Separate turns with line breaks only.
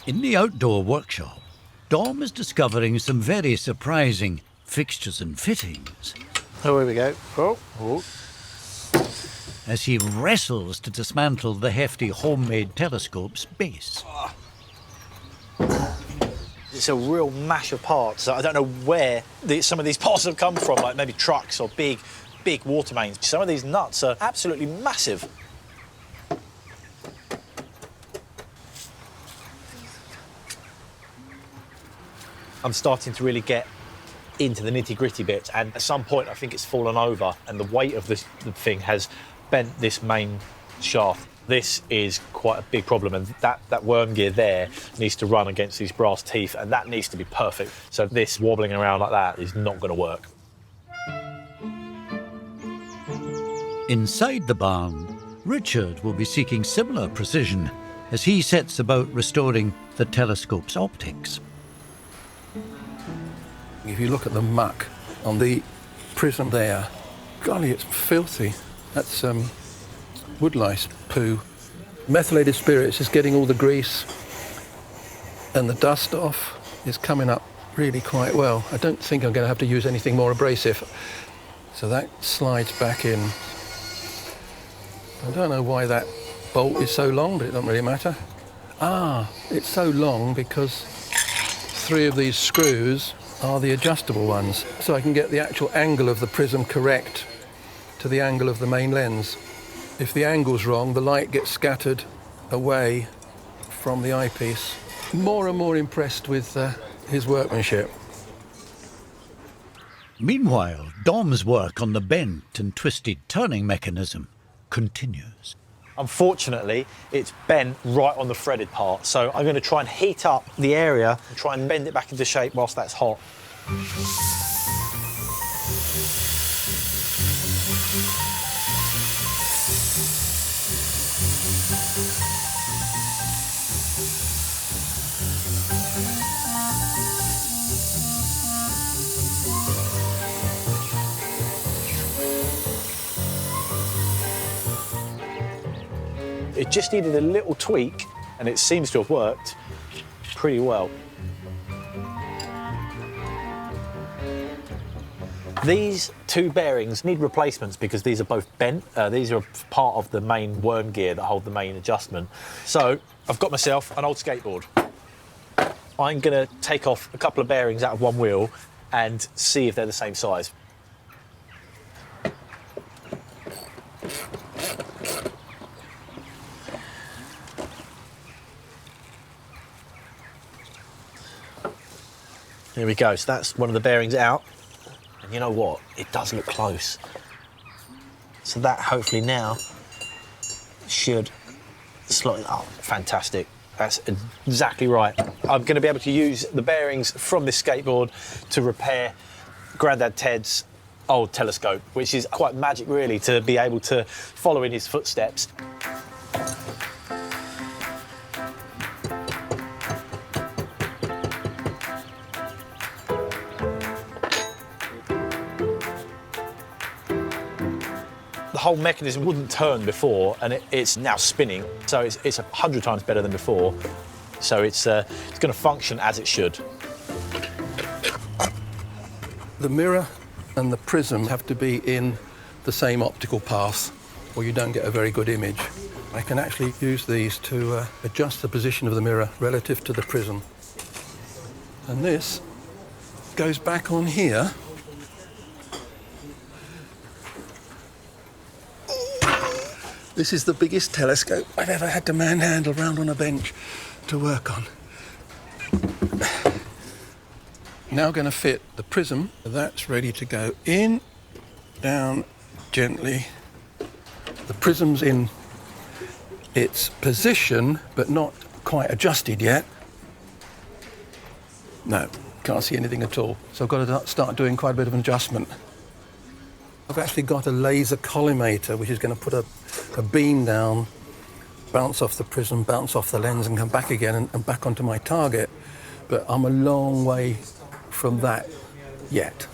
In the outdoor workshop, Dom is discovering some very surprising fixtures and fittings.
Oh, here we go. Oh.
As he wrestles to dismantle the hefty homemade telescope's base.
It's a real mash of parts. I don't know where some of these parts have come from, like maybe trucks or big water mains. Some of these nuts are absolutely massive. I'm starting to really get into the nitty-gritty bits, and at some point I think it's fallen over and the weight of the thing has bent this main shaft. This is quite a big problem, and that worm gear there needs to run against these brass teeth, and that needs to be perfect. So this wobbling around like that is not going to work.
Inside the barn, Richard will be seeking similar precision as he sets about restoring the telescope's optics.
If you look at the muck on the prism there, golly, it's filthy. That's woodlice poo. Methylated spirits is getting all the grease and the dust off. Is coming up really quite well. I don't think I'm going to have to use anything more abrasive. So that slides back in. I don't know why that bolt is so long, but it doesn't really matter. It's so long because 3 of these screws are the adjustable ones, so I can get the actual angle of the prism correct to the angle of the main lens. If the angle's wrong, the light gets scattered away from the eyepiece. More and more impressed with his workmanship.
Meanwhile, Dom's work on the bent and twisted turning mechanism continues.
Unfortunately, it's bent right on the threaded part, so I'm going to try and heat up the area and try and bend it back into shape whilst that's hot. It just needed a little tweak, and it seems to have worked pretty well. These 2 bearings need replacements because these are both bent. These are part of the main worm gear that hold the main adjustment. So I've got myself an old skateboard. I'm going to take off a couple of bearings out of one wheel and see if they're the same size. There we go, so that's one of the bearings out. And you know what? It does look close. So that hopefully now should slot it up. Fantastic. That's exactly right. I'm going to be able to use the bearings from this skateboard to repair Grandad Ted's old telescope, which is quite magic really to be able to follow in his footsteps. The whole mechanism wouldn't turn before, and it's now spinning, so it's 100 times better than before. So it's going to function as it should.
The mirror and the prism have to be in the same optical path, or you don't get a very good image. I can actually use these to adjust the position of the mirror relative to the prism. And this goes back on here. This is the biggest telescope I've ever had to manhandle around on a bench to work on. Now going to fit the prism. That's ready to go in, down, gently. The prism's in its position, but not quite adjusted yet. No, can't see anything at all. So I've got to start doing quite a bit of an adjustment. I've actually got a laser collimator, which is going to put a beam down, bounce off the prism, bounce off the lens, and come back again and back onto my target. But I'm a long way from that yet.